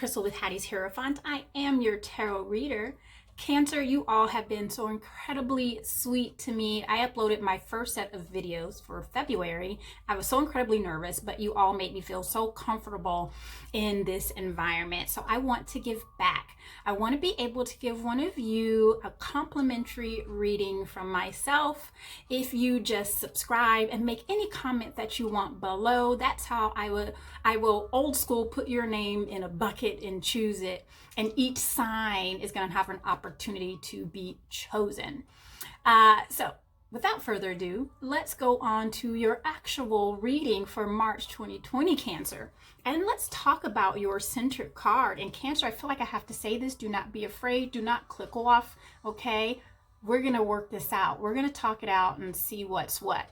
Crystal with Hattie's Hierophant. I am your tarot reader. Cancer, you all have been so incredibly sweet to me. I uploaded my first set of videos for February. I was so incredibly nervous, but you all made me feel so comfortable in this environment. So I want to give back. I want to be able to give one of you a complimentary reading from myself. If you just subscribe and make any comment that you want below, that's how I will old school put your name in a bucket and choose it. And each sign is going to have an opportunity to be chosen. So without further ado, let's go on to your actual reading for March 2020, Cancer. And let's talk about your centered card. And Cancer, I feel like I have to say this. Do not be afraid. Do not click off. Okay? We're going to work this out. We're going to talk it out and see what's what.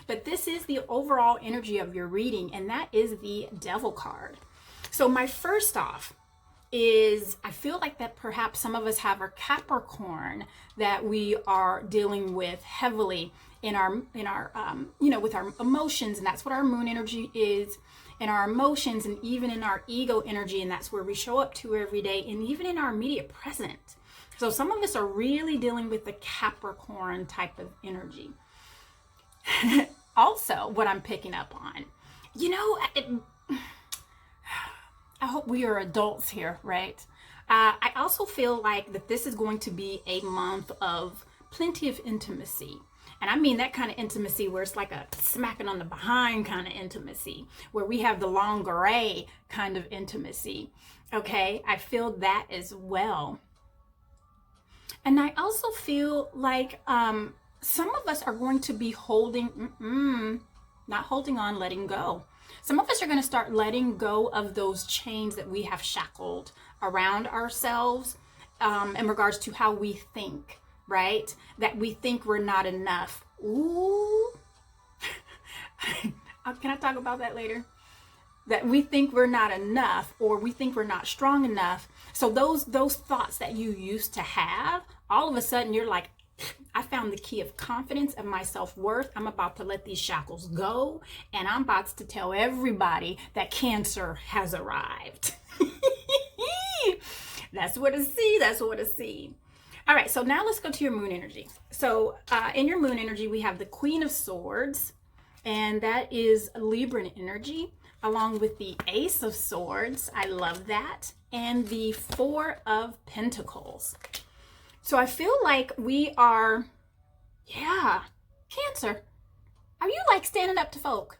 But this is the overall energy of your reading, and that is the Devil card. So my first off is I feel like that perhaps some of us have our Capricorn that we are dealing with heavily in our with our emotions, and that's what our moon energy is, in our emotions and even in our ego energy, and that's where we show up to every day, and even in our immediate present. So some of us are really dealing with the Capricorn type of energy. Also, what I'm picking up on, I hope we are adults here, right? I also feel like that this is going to be a month of plenty of intimacy. And I mean that kind of intimacy where it's like a smacking on the behind kind of intimacy, where we have the lingerie kind of intimacy. Okay, I feel that as well. And I also feel like some of us are going to be not holding on, letting go. Some of us are going to start letting go of those chains that we have shackled around ourselves in regards to how we think, right? That we think we're not enough. Ooh. Can I talk about that later? That we think we're not enough, or we think we're not strong enough. So those thoughts that you used to have, all of a sudden you're like, I found the key of confidence and my self-worth. I'm about to let these shackles go, and I'm about to tell everybody that Cancer has arrived. That's what I see. That's what I see. All right, so now let's go to your moon energy. So in your moon energy, we have the Queen of Swords, and that is Libran energy, along with the Ace of Swords. I love that. And the Four of Pentacles. So I feel like we are, Cancer, are you like standing up to folk?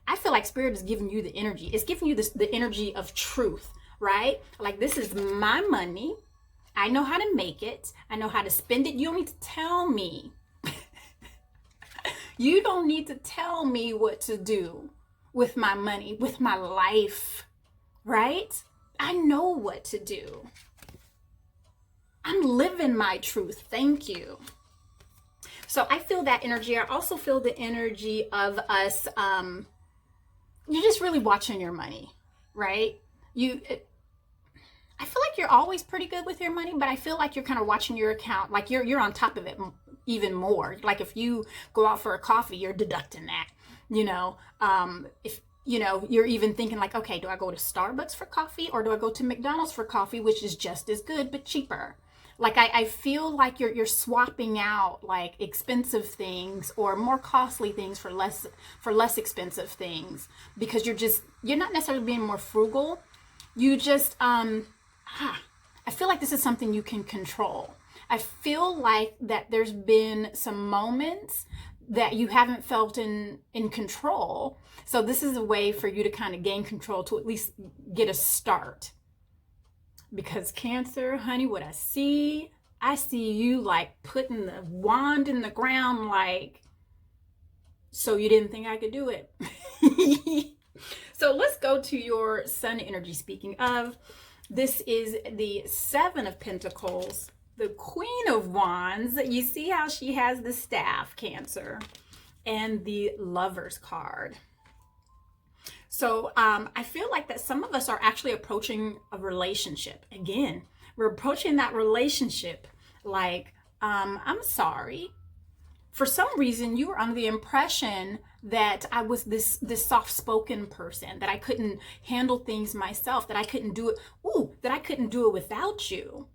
I feel like Spirit is giving you the energy. It's giving you the energy of truth, right? Like, this is my money. I know how to make it. I know how to spend it. You don't need to tell me. You don't need to tell me what to do with my money, with my life, right? I know what to do. I'm living my truth. Thank you. So I feel that energy. I also feel the energy of us. You're just really watching your money, right? I feel like you're always pretty good with your money, but I feel like you're kind of watching your account. Like you're on top of it even more. Like if you go out for a coffee, you're deducting that, if you're even thinking like, okay, do I go to Starbucks for coffee, or do I go to McDonald's for coffee, which is just as good but cheaper? Like I feel like you're swapping out like expensive things or more costly things for less expensive things, because you're not necessarily being more frugal. You just I feel like this is something you can control. I feel like that there's been some moments that you haven't felt in control. So this is a way for you to kind of gain control, to at least get a start. Because Cancer, honey, what I see you like putting the wand in the ground, like, so you didn't think I could do it. So let's go to your Sun energy. Speaking of, this is the Seven of Pentacles, the Queen of Wands. You see how she has the staff, Cancer, and the Lover's card. So I feel like that some of us are actually approaching a relationship. Again, we're approaching that relationship like, I'm sorry. For some reason, you were under the impression that I was this soft-spoken person, that I couldn't handle things myself, that I couldn't do it. That I couldn't do it without you.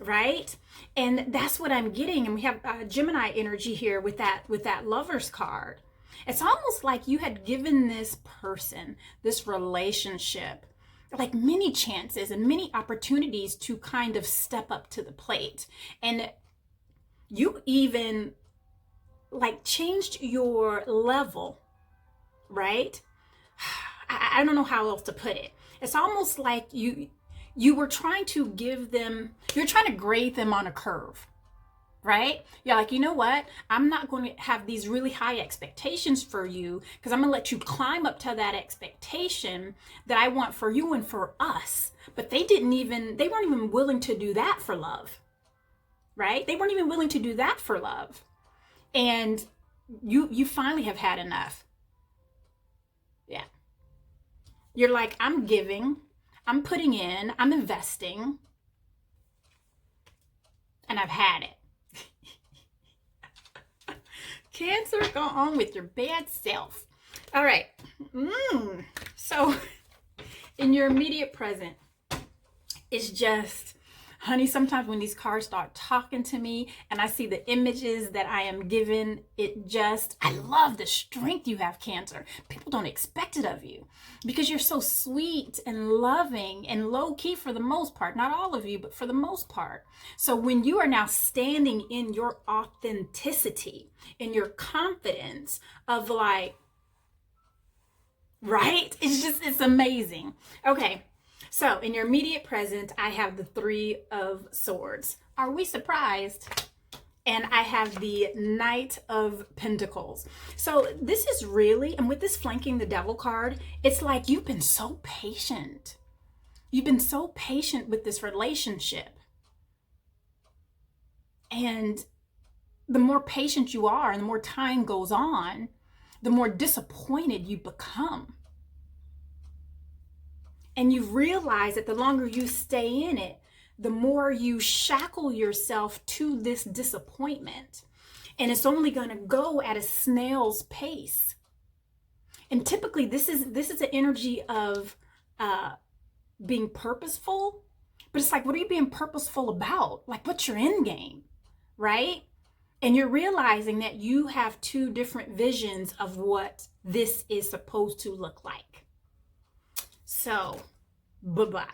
Right? And that's what I'm getting. And we have Gemini energy here with that Lover's card. It's almost like you had given this person, this relationship, like many chances and many opportunities to kind of step up to the plate. And you even like changed your level, right? I don't know how else to put it. It's almost like you were trying to give them, you're trying to grade them on a curve, right? You're like, you know what? I'm not going to have these really high expectations for you because I'm going to let you climb up to that expectation that I want for you and for us. But they weren't even willing to do that for love, right? They weren't even willing to do that for love. And you finally have had enough. Yeah. You're like, I'm giving, I'm putting in, I'm investing, and I've had it. Cancer, go on with your bad self. All right. So in your immediate present, it's just, honey, sometimes when these cards start talking to me and I see the images that I am given, I love the strength you have, Cancer. People don't expect it of you because you're so sweet and loving and low key for the most part. Not all of you, but for the most part. So when you are now standing in your authenticity, in your confidence of like, right? It's amazing. Okay. So in your immediate present, I have the Three of Swords. Are we surprised? And I have the Knight of Pentacles. So this is really, and with this flanking the Devil card, it's like you've been so patient. You've been so patient with this relationship. And the more patient you are and the more time goes on, the more disappointed you become. And you realize that the longer you stay in it, the more you shackle yourself to this disappointment. And it's only going to go at a snail's pace. And typically this is an energy of being purposeful. But it's like, what are you being purposeful about? Like, what's your end game, right? And you're realizing that you have two different visions of what this is supposed to look like. So, bye-bye.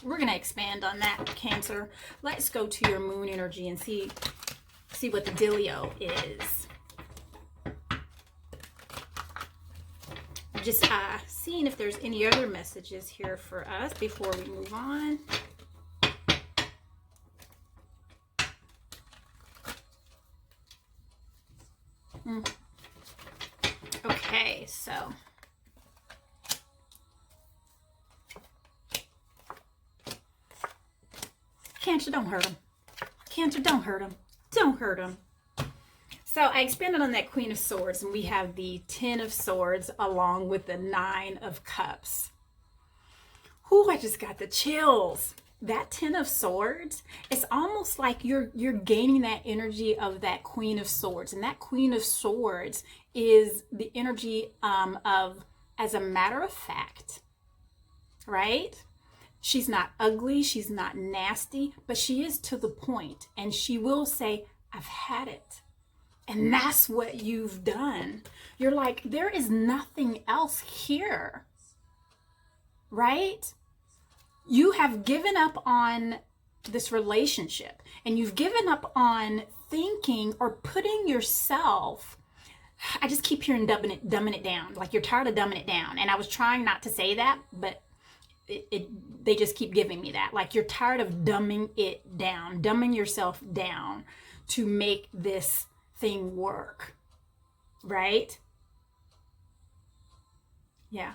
We're going to expand on that, Cancer. Let's go to your moon energy and see what the dealio is. Just seeing if there's any other messages here for us before we move on. Okay, so Cancer, don't hurt him. Cancer, don't hurt him. Don't hurt him. So I expanded on that Queen of Swords, and we have the Ten of Swords along with the Nine of Cups. Ooh, I just got the chills. That Ten of Swords, it's almost like you're gaining that energy of that Queen of Swords. And that Queen of Swords is the energy of, as a matter of fact, right? She's not ugly, she's not nasty, but she is to the point. And she will say, I've had it. And that's what you've done. You're like, there is nothing else here, right? You have given up on this relationship, and you've given up on thinking or putting yourself, I just keep hearing dumbing it down. Like you're tired of dumbing it down. And I was trying not to say that, but they just keep giving me that. Like you're tired of dumbing it down, dumbing yourself down to make this thing work, right? Yeah.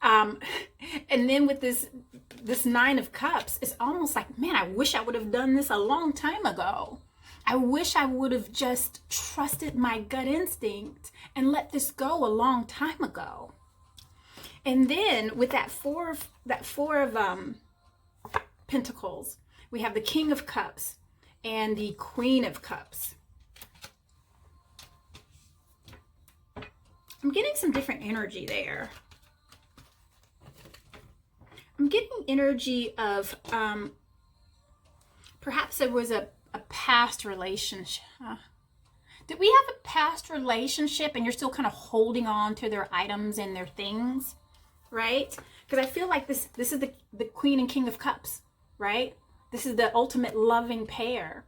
And then with this Nine of Cups, it's almost like, man, I wish I would have done this a long time ago. I wish I would have just trusted my gut instinct and let this go a long time ago. And then with that four of Pentacles, we have the King of Cups and the Queen of Cups. I'm getting some different energy there. I'm getting energy of perhaps there was a past relationship. Did we have a past relationship and you're still kind of holding on to their items and their things, right? Because I feel like this is the Queen and King of Cups, right? This is the ultimate loving pair.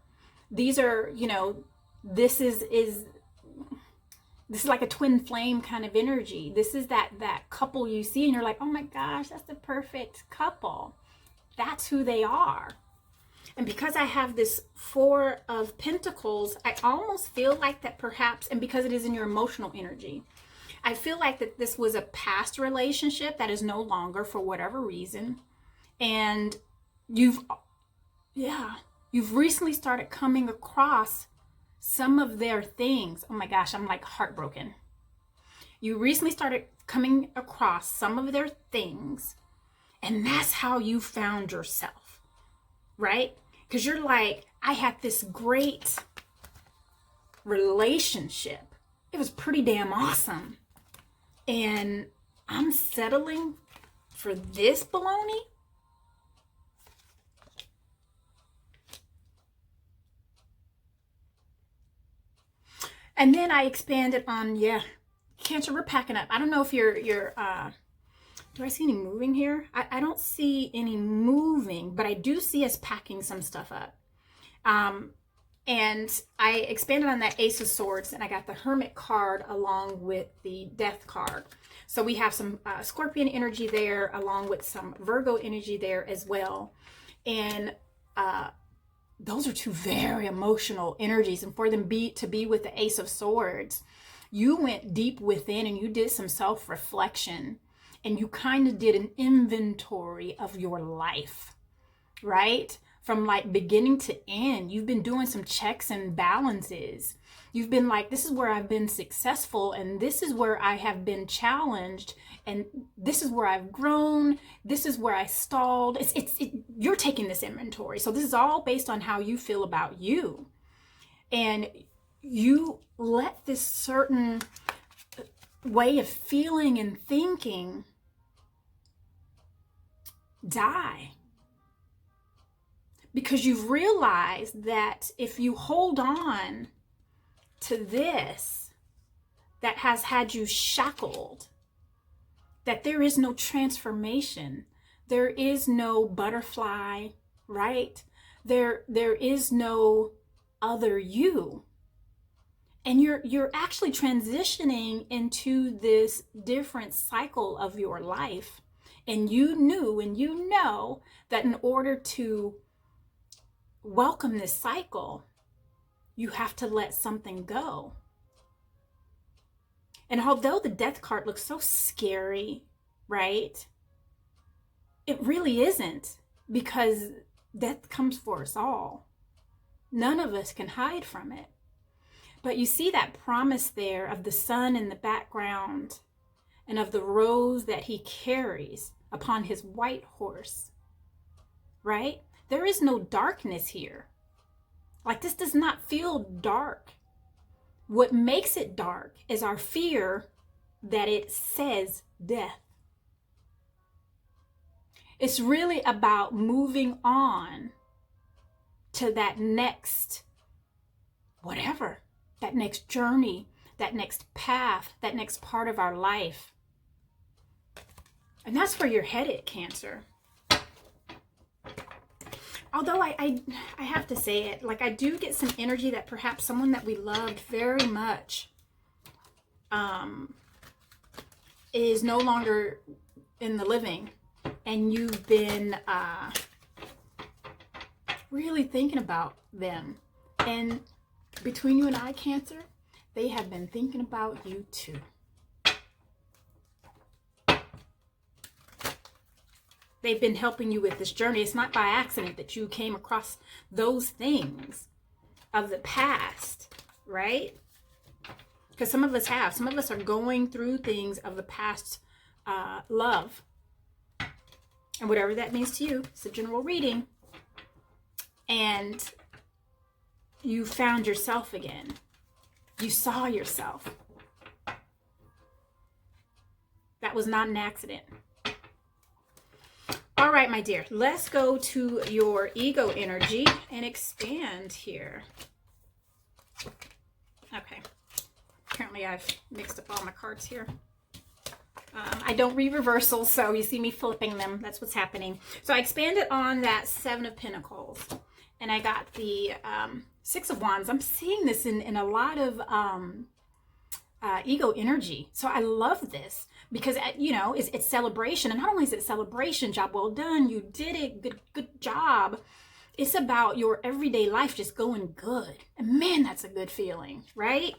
These are, you know, this is like a twin flame kind of energy. This is that couple you see and you're like, oh my gosh, that's the perfect couple. That's who they are. And because I have this Four of Pentacles, I almost feel like that perhaps, and because it is in your emotional energy, I feel like that this was a past relationship that is no longer for whatever reason. And you've recently started coming across some of their things. Oh my gosh, I'm like heartbroken. You recently started coming across some of their things, and that's how you found yourself, right? Because you're like, I had this great relationship. It was pretty damn awesome. And I'm settling for this baloney? And then I expanded on, Cancer, we're packing up. I don't know if you're do I see any moving here? I don't see any moving, but I do see us packing some stuff up. And I expanded on that Ace of Swords, and I got the Hermit card along with the Death card. So we have some Scorpion energy there, along with some Virgo energy there as well. And those are two very emotional energies. And for them to be with the Ace of Swords, you went deep within and you did some self-reflection. And you kind of did an inventory of your life, right? From like beginning to end, you've been doing some checks and balances. You've been like, this is where I've been successful, and this is where I have been challenged, and this is where I've grown. This is where I stalled. You're taking this inventory. So this is all based on how you feel about you. And you let this certain way of feeling and thinking die, because you've realized that if you hold on to this that has had you shackled, that there is no transformation, there is no butterfly, right? There is no other you. And you're actually transitioning into this different cycle of your life. And you knew and you know that in order to welcome this cycle, you have to let something go. And although the Death card looks so scary, right? It really isn't, because death comes for us all. None of us can hide from it. But you see that promise there of the sun in the background and of the rose that he carries upon his white horse, right? There is no darkness here. Like, this does not feel dark. What makes it dark is our fear that it says death. It's really about moving on to that next whatever, that next journey, that next path, that next part of our life. And that's where you're headed, Cancer. Although I have to say it, like, I do get some energy that perhaps someone that we loved very much is no longer in the living, and you've been really thinking about them. And between you and I, Cancer, they have been thinking about you too. They've been helping you with this journey. It's not by accident that you came across those things of the past, right? Because some of us have. Some of us are going through things of the past love. And whatever that means to you, it's a general reading. And you found yourself again. You saw yourself. That was not an accident. All right, my dear, let's go to your ego energy and expand here. Okay. Apparently I've mixed up all my cards here. I don't read reversals, so you see me flipping them. That's what's happening. So I expanded on that Seven of Pentacles, and I got the Six of Wands. I'm seeing this in a lot of ego energy. So I love this because, you know, it's celebration. And not only is it celebration, job well done, you did it, good job. It's about your everyday life just going good. And man, that's a good feeling, right?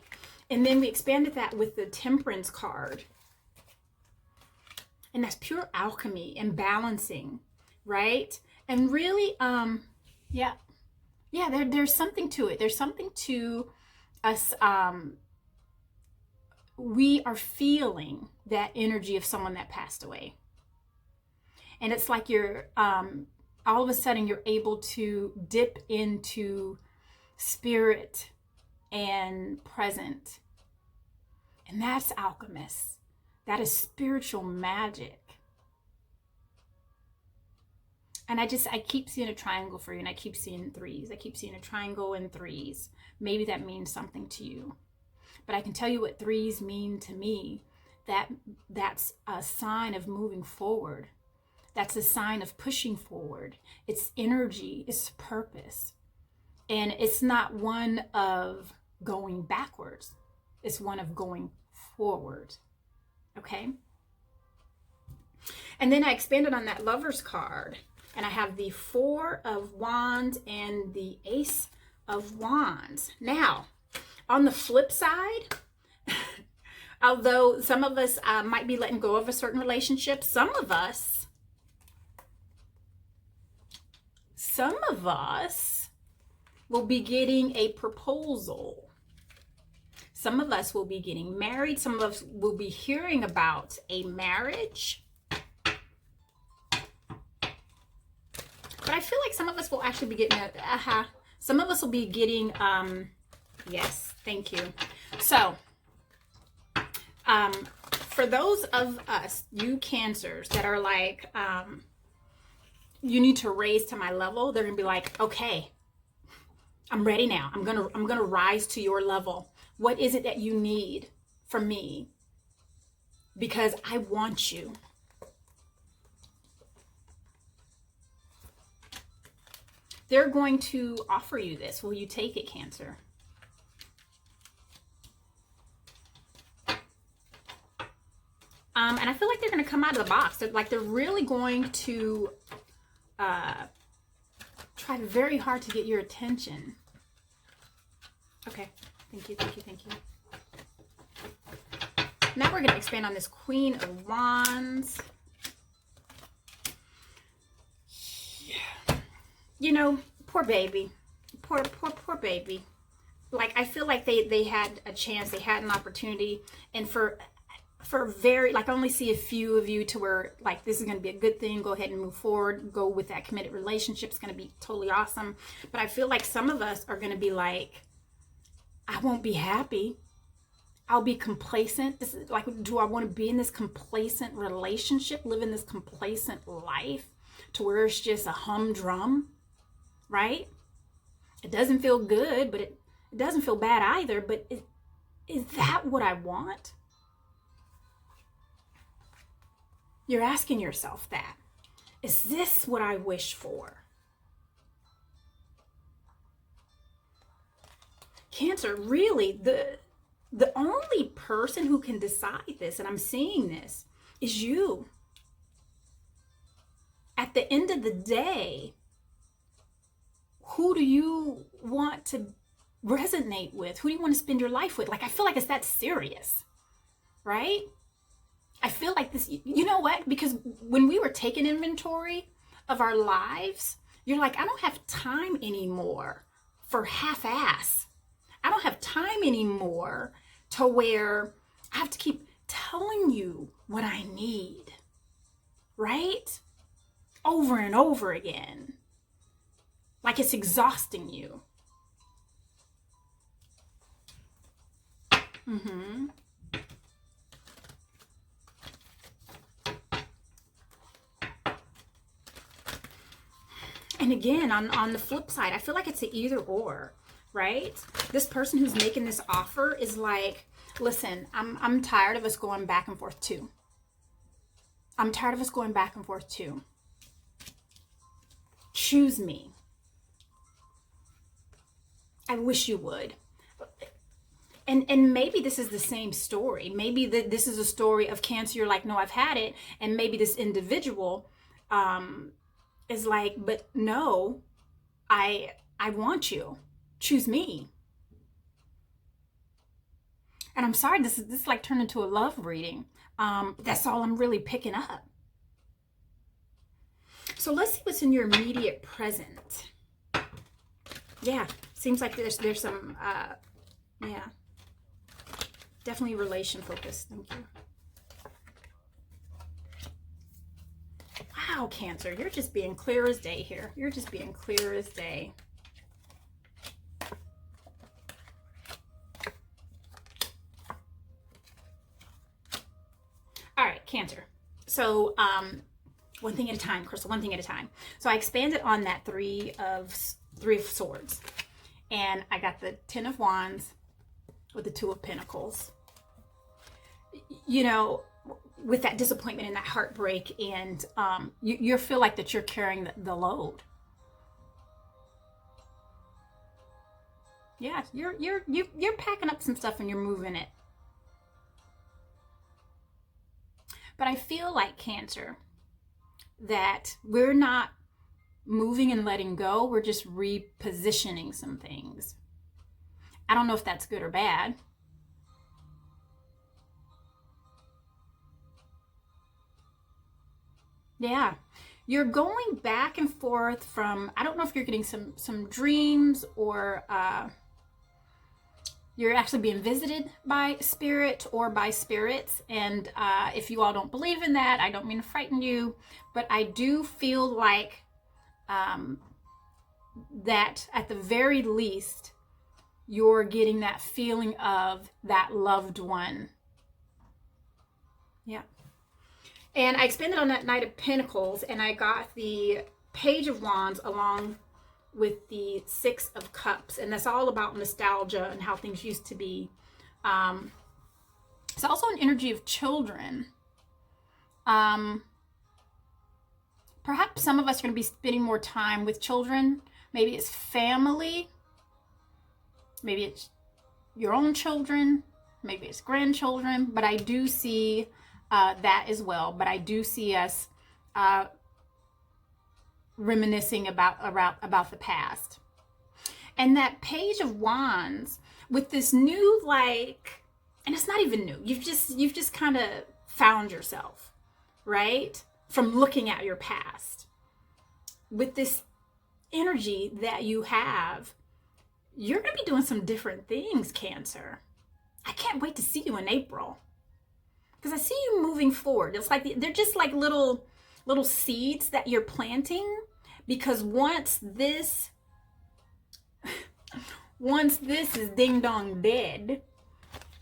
And then we expanded that with the Temperance card. And that's pure alchemy and balancing, right? And really, there's something to it. There's something to us. We are feeling that energy of someone that passed away. And it's like you're, all of a sudden you're able to dip into spirit and present. And that's alchemist. That is spiritual magic. And I keep seeing a triangle for you, and I keep seeing threes. I keep seeing a triangle and threes. Maybe that means something to you. But I can tell you what threes mean to me. That's a sign of moving forward. That's a sign of pushing forward. It's energy, it's purpose. And it's not one of going backwards. It's one of going forward. Okay? And then I expanded on that Lover's card. And I have the Four of Wands and the Ace of Wands. Now, on the flip side, although some of us might be letting go of a certain relationship, some of us will be getting a proposal. Some of us will be getting married. Some of us will be hearing about a marriage. But I feel like some of us will actually be getting some of us will be getting, yes, thank you. So, for those of us, you Cancers, that are like, you need to raise to my level, they're gonna be like, okay, I'm ready now. I'm gonna rise to your level. What is it that you need from me? Because I want you. They're going to offer you this. Will you take it, Cancer? And I feel like they're going to come out of the box. They're really going to try very hard to get your attention. Okay. Thank you, thank you, thank you. Now we're going to expand on this Queen of Wands. You know, poor baby. Poor baby. Like, I feel like they had a chance, they had an opportunity, and for very, like, I only see a few of you to where, like, this is going to be a good thing, go ahead and move forward, go with that committed relationship, it's going to be totally awesome. But I feel like some of us are going to be like, I won't be happy. I'll be complacent. This is like, do I want to be in this complacent relationship, live in this complacent life to where it's just a humdrum? Right? It doesn't feel good, but it doesn't feel bad either. But is that what I want? You're asking yourself that. Is this what I wish for? Cancer, really, the only person who can decide this, and I'm seeing this, is you. At the end of the day, who do you want to resonate with? Who do you want to spend your life with? Like, I feel like it's that serious, right? I feel like this, you know what? Because when we were taking inventory of our lives, you're like, I don't have time anymore for half-ass. I don't have time anymore to where I have to keep telling you what I need, right? Over and over again. Like it's exhausting you. And again, on the flip side, I feel like it's an either or, right? This person who's making this offer is like, listen, I'm tired of us going back and forth too. I'm tired of us going back and forth too. Choose me. I wish you would. And maybe this is the same story. Maybe this is a story of Cancer. You're like, no, I've had it. And maybe this individual is like, but no, I want you. Choose me. And I'm sorry, this like turned into a love reading. That's all I'm really picking up. So let's see what's in your immediate present. Yeah, seems like there's some, yeah, definitely relation focused. Thank you. Wow, Cancer, you're just being clear as day here. You're just being clear as day. All right, Cancer. So, one thing at a time, Crystal, one thing at a time. So I expanded on that three of Swords. And I got the Ten of Wands with the Two of Pentacles. You know, with that disappointment and that heartbreak, and you feel like that you're carrying the load. Yeah, you're packing up some stuff and you're moving it. But I feel like, Cancer, that we're not moving and letting go. We're just repositioning some things. I don't know if that's good or bad. Yeah, you're going back and forth from, I don't know if you're getting some dreams, or you're actually being visited by spirit or by spirits. And if you all don't believe in that, I don't mean to frighten you, but I do feel like that at the very least, you're getting that feeling of that loved one. Yeah. And I expanded on that Knight of Pentacles, and I got the Page of Wands along with the Six of Cups. And that's all about nostalgia and how things used to be. It's also an energy of children. Perhaps some of us are going to be spending more time with children. Maybe it's family. Maybe it's your own children. Maybe it's grandchildren. But I do see that as well. But I do see us reminiscing about the past. And that Page of Wands with this new, like, and it's not even new. You've just kind of found yourself, right? From looking at your past. With this energy that you have, you're going to be doing some different things, Cancer. I can't wait to see you in April. Because I see you moving forward. It's like they're just like little seeds that you're planting. Because once this is ding dong dead,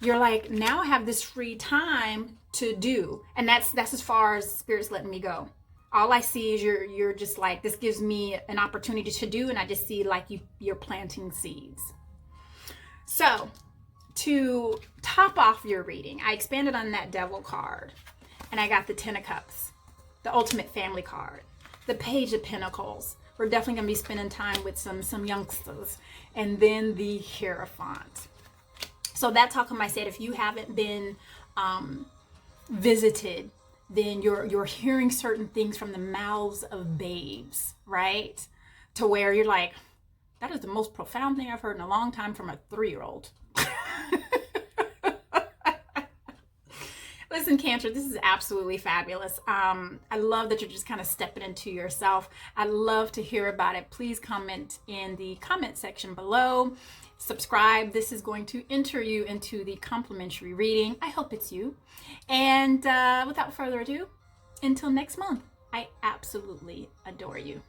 you're like, now I have this free time to do. And that's as far as Spirit's letting me go. All I see is you're just like, this gives me an opportunity to do, and I just see like you're planting seeds. So to top off your reading, I expanded on that Devil card, and I got the Ten of Cups, the Ultimate Family card, the Page of Pentacles. We're definitely going to be spending time with some youngsters, and then the Hierophant. So that's how come I said, if you haven't been visited, then you're hearing certain things from the mouths of babes, right? To where you're like, that is the most profound thing I've heard in a long time from a 3-year-old. Listen, Cancer, this is absolutely fabulous. I love that you're just kind of stepping into yourself. I'd love to hear about it. Please comment in the comment section below. Subscribe. This is going to enter you into the complimentary reading. I hope it's you. And without further ado, until next month, I absolutely adore you.